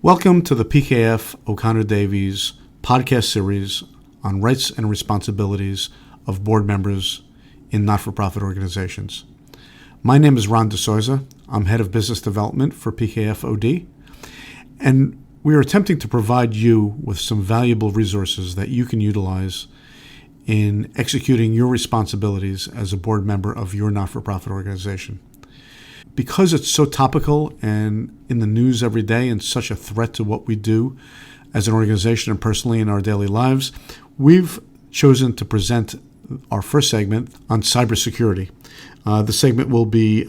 Welcome to the PKF O'Connor Davies podcast series on rights and responsibilities of board members in not-for-profit organizations. My name is Ron DeSouza. I'm head of business development for PKF OD, and we are attempting to provide you with some valuable resources that you can utilize in executing your responsibilities as a board member of your not-for-profit organization. Because it's so topical and in the news every day and such a threat to what we do as an organization and personally in our daily lives, we've chosen to present our first segment on cybersecurity. The segment will be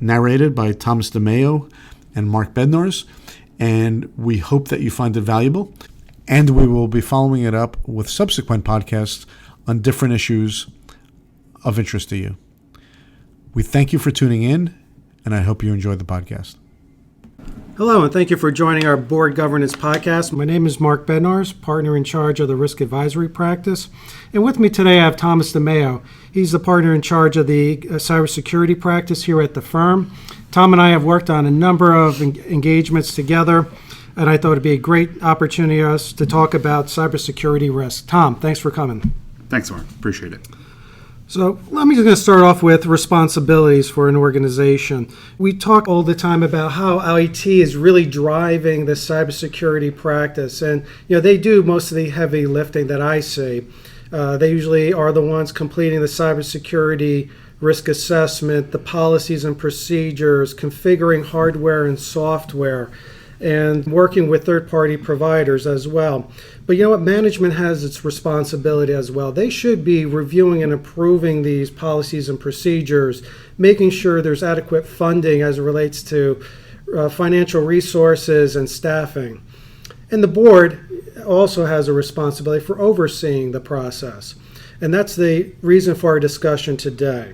narrated by Thomas DeMeo and Mark Bednarz, and we hope that you find it valuable. And we will be following it up with subsequent podcasts on different issues of interest to you. We thank you for tuning in, and I hope you enjoyed the podcast. Hello, and thank you for joining our Board Governance Podcast. My name is Mark Bednarz, partner in charge of the Risk Advisory Practice. And with me today, I have Thomas DeMeo. He's the partner in charge of the Cybersecurity Practice here at the firm. Tom and I have worked on a number of engagements together, and I thought it'd be a great opportunity for us to talk about cybersecurity risk. Tom, thanks for coming. Thanks, Mark. Appreciate it. So let me just start off with responsibilities for an organization. We talk all the time about how IT is really driving the cybersecurity practice. And, they do most of the heavy lifting that I see. They usually are the ones completing the cybersecurity risk assessment, the policies and procedures, configuring hardware and software, and working with third-party providers as well. But you know what? Management has its responsibility as well. They should be reviewing and approving these policies and procedures, making sure there's adequate funding as it relates to financial resources and staffing. And the board also has a responsibility for overseeing the process. And that's the reason for our discussion today.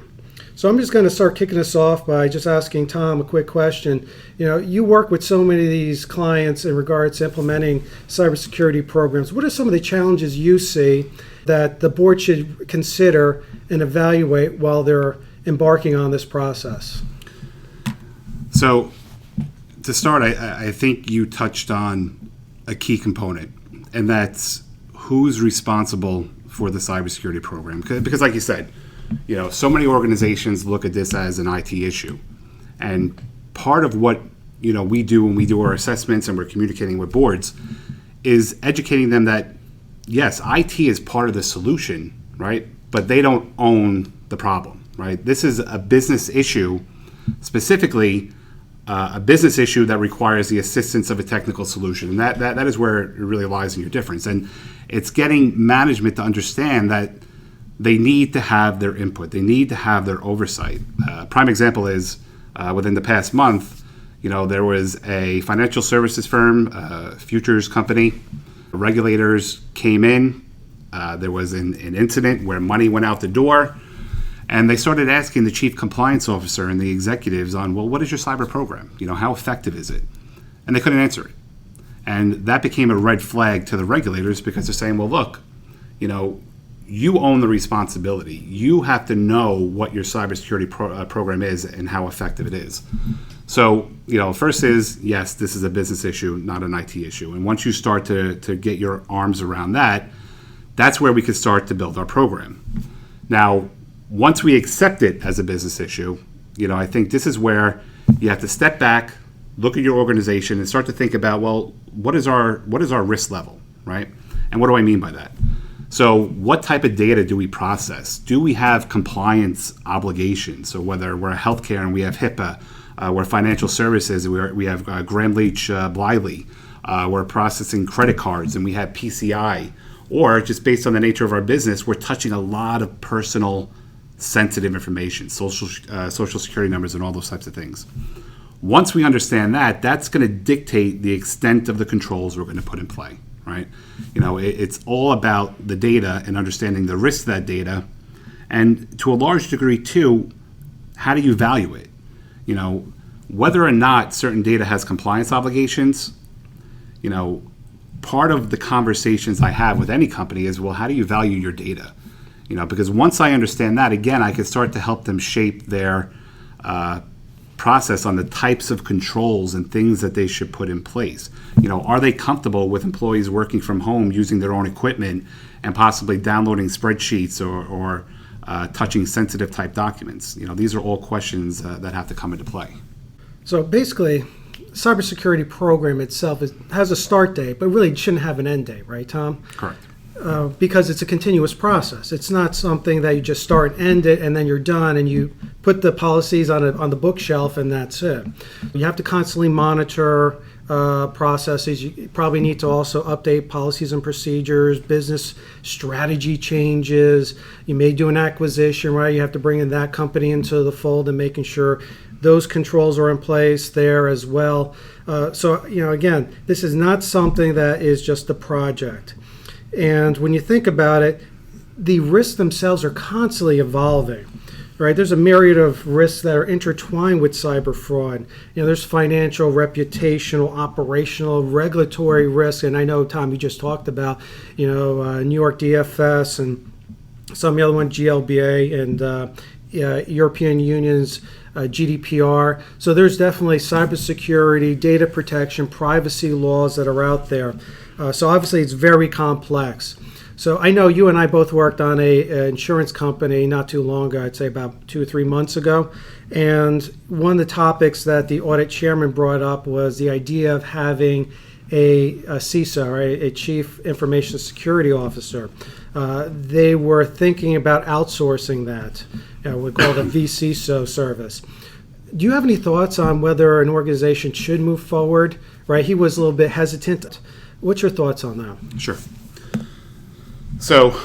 So I'm just going to start kicking us off by just asking Tom a quick question. You work with so many of these clients in regards to implementing cybersecurity programs. What are some of the challenges you see that the board should consider and evaluate while they're embarking on this process? So to start, I think you touched on a key component, and that's who's responsible for the cybersecurity program. Because like you said, so many organizations look at this as an IT issue. And part of what, we do when we do our assessments and we're communicating with boards is educating them that, yes, IT is part of the solution, right? But they don't own the problem, right? This is a business issue, specifically a business issue that requires the assistance of a technical solution. And that is where it really lies in your difference. And it's getting management to understand that they need to have their input. They need to have their oversight. Prime example is within the past month, there was a financial services firm, futures company. Regulators came in. There was an incident where money went out the door. And they started asking the chief compliance officer and the executives on, well, what is your cyber program? How effective is it? And they couldn't answer it. And that became a red flag to the regulators because they're saying, well, look, you own the responsibility. You have to know what your cybersecurity program is and how effective it is. So, first is, yes, this is a business issue, not an IT issue. And once you start to get your arms around that, that's where we can start to build our program. Now, once we accept it as a business issue, I think this is where you have to step back, look at your organization, and start to think about, well, what is our risk level, right? And what do I mean by that? So what type of data do we process? Do we have compliance obligations? So whether we're healthcare and we have HIPAA, we're financial services, we have Graham Leach Bliley, we're processing credit cards and we have PCI, or just based on the nature of our business, we're touching a lot of personal sensitive information, social security numbers and all those types of things. Once we understand that, that's going to dictate the extent of the controls we're going to put in play. Right? It's all about the data and understanding the risks of that data. And to a large degree, too, how do you value it? Whether or not certain data has compliance obligations, part of the conversations I have with any company is, well, how do you value your data? Because once I understand that, again, I can start to help them shape their process on the types of controls and things that they should put in place. Are they comfortable with employees working from home using their own equipment and possibly downloading spreadsheets or touching sensitive type documents? These are all questions that have to come into play. So basically, cybersecurity program itself has a start date, but really shouldn't have an end date, right, Tom? Correct. Because it's a continuous process. It's not something that you just start and end it and then you're done and you put the policies on the bookshelf and that's it. You have to constantly monitor processes. You probably need to also update policies and procedures, business strategy changes. You may do an acquisition, right? You have to bring in that company into the fold and making sure those controls are in place there as well. So, again, this is not something that is just a project. And when you think about it, the risks themselves are constantly evolving, right? There's a myriad of risks that are intertwined with cyber fraud. There's financial, reputational, operational, regulatory risks. And I know, Tom, you just talked about, New York DFS and some of the other one, GLBA, and European Union's GDPR. So there's definitely cybersecurity, data protection, privacy laws that are out there. So obviously it's very complex. So I know you and I both worked on an insurance company not too long ago, I'd say about 2 or 3 months ago. And one of the topics that the audit chairman brought up was the idea of having a CISO, right, a Chief Information Security Officer. They were thinking about outsourcing that. We call it a vCISO service. Do you have any thoughts on whether an organization should move forward? Right, he was a little bit hesitant. What's your thoughts on that? Sure. So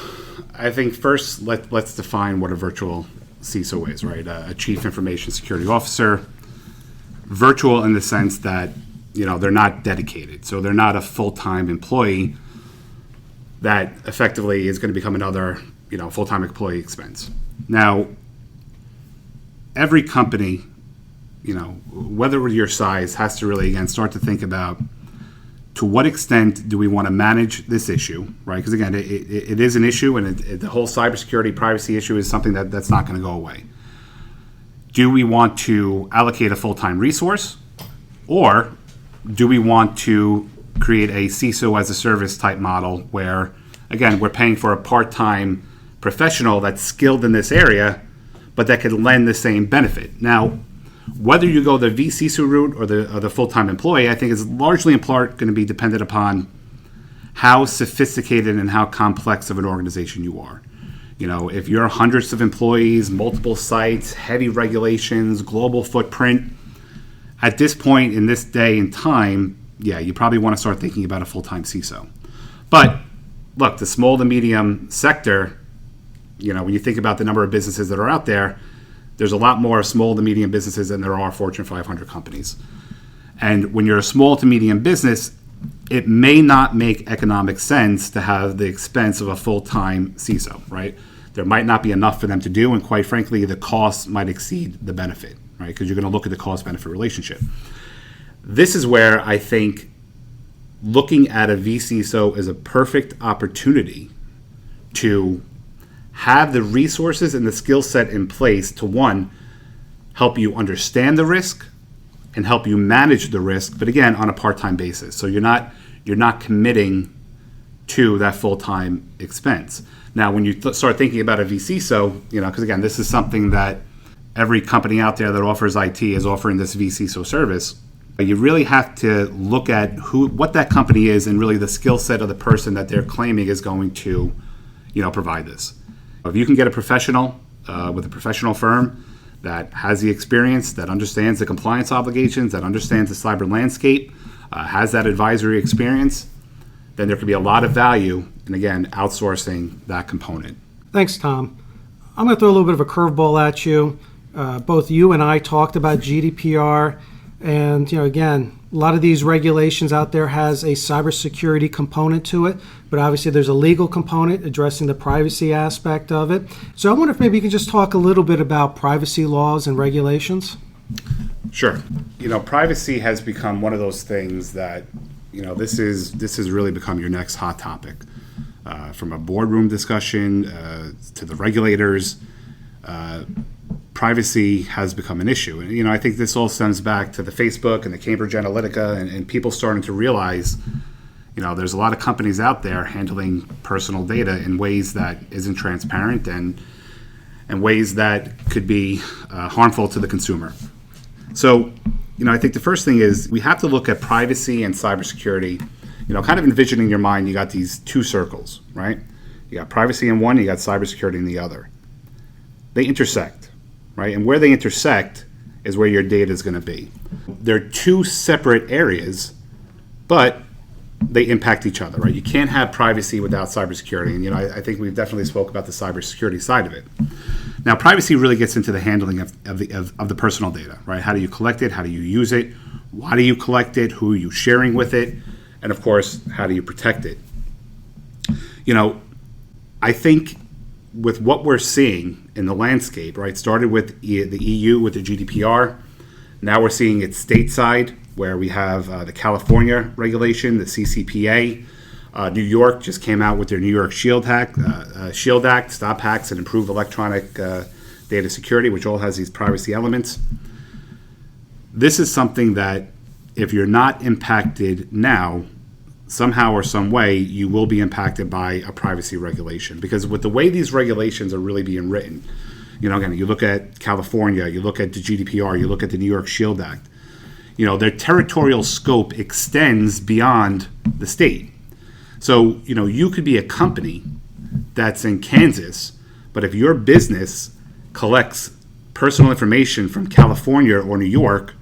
I think first let's define what a virtual CISO is, right? A Chief Information Security Officer. Virtual in the sense that, they're not dedicated. So they're not a full-time employee that effectively is going to become another, full-time employee expense. Now, every company, whether your size, has to really, again, start to think about to what extent do we want to manage this issue, right? Because again, it is an issue, and the whole cybersecurity privacy issue is something that's not going to go away. Do we want to allocate a full-time resource, or do we want to create a CISO as a service type model where, again, we're paying for a part-time professional that's skilled in this area, but that could lend the same benefit? Now, whether you go the vCISO route or the full-time employee, I think is largely in part going to be dependent upon how sophisticated and how complex of an organization you are. If you're hundreds of employees, multiple sites, heavy regulations, global footprint, at this point in this day and time, you probably want to start thinking about a full-time CISO. But look, the small to medium sector, when you think about the number of businesses that are out there, there's a lot more small to medium businesses than there are Fortune 500 companies. And when you're a small to medium business, it may not make economic sense to have the expense of a full-time CISO, right? There might not be enough for them to do, and quite frankly, the cost might exceed the benefit, right? Because you're going to look at the cost-benefit relationship. This is where I think looking at a vCISO is a perfect opportunity to have the resources and the skill set in place to, one, help you understand the risk and help you manage the risk, but again, on a part-time basis. So you're not committing to that full-time expense. Now, when you start thinking about a vCISO, because again, this is something that every company out there that offers IT is offering this vCISO service, you really have to look at what that company is and really the skill set of the person that they're claiming is going to, provide this. If you can get a professional with a professional firm that has the experience, that understands the compliance obligations, that understands the cyber landscape, has that advisory experience, then there could be a lot of value in, again, outsourcing that component. Thanks, Tom. I'm going to throw a little bit of a curveball at you. Both you and I talked about GDPR, and again, a lot of these regulations out there has a cybersecurity component to it, but obviously there's a legal component addressing the privacy aspect of it. So I wonder if maybe you can just talk a little bit about privacy laws and regulations. Sure. Privacy has become one of those things that, this has really become your next hot topic. From a boardroom discussion to the regulators, privacy has become an issue. And, I think this all stems back to the Facebook and the Cambridge Analytica and people starting to realize, there's a lot of companies out there handling personal data in ways that isn't transparent and ways that could be harmful to the consumer. So, I think the first thing is we have to look at privacy and cybersecurity, kind of envision in your mind, you got these two circles, right? You got privacy in one, you got cybersecurity in the other. They intersect, right? And where they intersect is where your data is going to be. They're two separate areas, but they impact each other, right? You can't have privacy without cybersecurity. And, I think we've definitely spoke about the cybersecurity side of it. Now, privacy really gets into the handling of the personal data, right? How do you collect it? How do you use it? Why do you collect it? Who are you sharing with it? And of course, how do you protect it? I think with what we're seeing in the landscape, right, started with the EU with the GDPR. Now we're seeing it stateside, where we have the California regulation, the CCPA. New York just came out with their New York Shield Act, Stop Hacks and Improve Electronic Data Security, which all has these privacy elements. This is something that if you're not impacted now, somehow or some way, you will be impacted by a privacy regulation. Because with the way these regulations are really being written, again, you look at California, you look at the GDPR, you look at the New York Shield Act, their territorial scope extends beyond the state. So, you could be a company that's in Kansas, but if your business collects personal information from California or New York,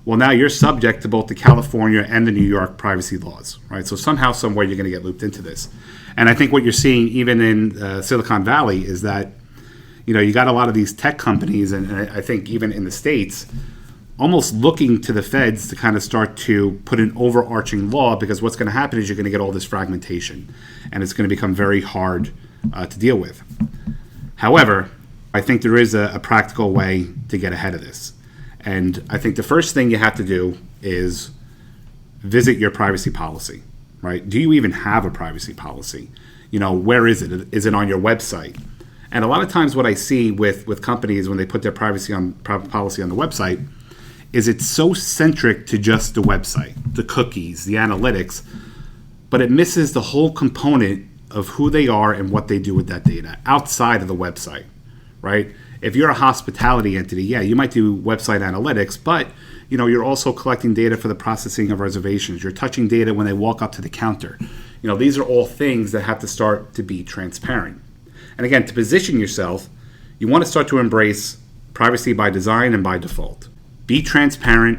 well, now you're subject to both the California and the New York privacy laws, right? So somehow, somewhere, you're going to get looped into this. And I think what you're seeing even in Silicon Valley is that, you got a lot of these tech companies, and I think even in the States, almost looking to the feds to kind of start to put an overarching law, because what's going to happen is you're going to get all this fragmentation, and it's going to become very hard to deal with. However, I think there is a practical way to get ahead of this. And I think the first thing you have to do is visit your privacy policy, right? Do you even have a privacy policy? Where is it? Is it on your website? And a lot of times what I see with companies when they put their privacy policy on the website is it's so centric to just the website, the cookies, the analytics, but it misses the whole component of who they are and what they do with that data outside of the website, right? If you're a hospitality entity, you might do website analytics, but you're also collecting data for the processing of reservations. You're touching data when they walk up to the counter. These are all things that have to start to be transparent. And again, to position yourself, you want to start to embrace privacy by design and by default. Be transparent,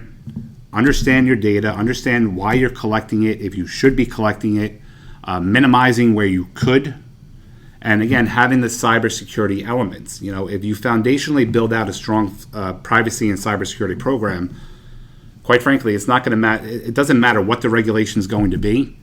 understand your data, understand why you're collecting it, if you should be collecting it, minimizing where you could. And again, having the cybersecurity elements. If you foundationally build out a strong privacy and cybersecurity program, quite frankly, it's not going to matter. It doesn't matter what the regulation is going to be.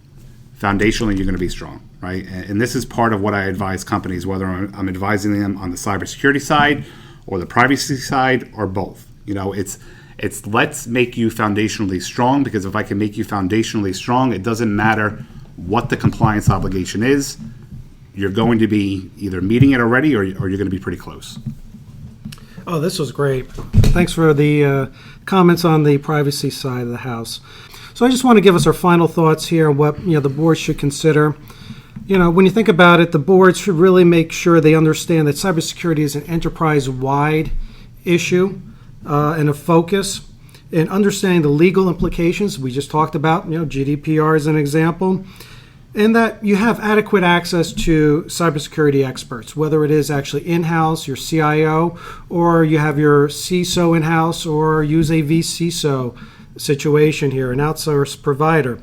Foundationally, you're going to be strong, right? And this is part of what I advise companies, whether I'm advising them on the cybersecurity side or the privacy side or both. It's let's make you foundationally strong, because if I can make you foundationally strong, it doesn't matter what the compliance obligation is. You're going to be either meeting it already or you're going to be pretty close. Oh, this was great. Thanks for the comments on the privacy side of the house. So I just want to give us our final thoughts here on what the board should consider. When you think about it, the board should really make sure they understand that cybersecurity is an enterprise-wide issue and a focus. And understanding the legal implications we just talked about, GDPR is an example. And that you have adequate access to cybersecurity experts, whether it is actually in-house, your CIO, or you have your CISO in-house, or use a vCISO situation here, an outsourced provider.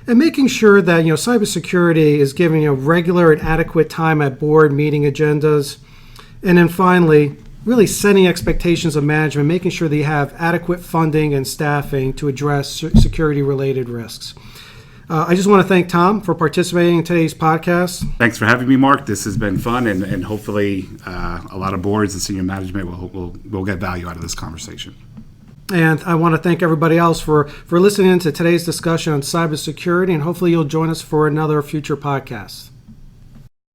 And making sure that cybersecurity is given regular and adequate time at board meeting agendas. And then finally, really setting expectations of management, making sure that you have adequate funding and staffing to address security-related risks. I just want to thank Tom for participating in today's podcast. Thanks for having me, Mark. This has been fun, and hopefully a lot of boards and senior management will get value out of this conversation. And I want to thank everybody else for listening to today's discussion on cybersecurity, and hopefully you'll join us for another future podcast.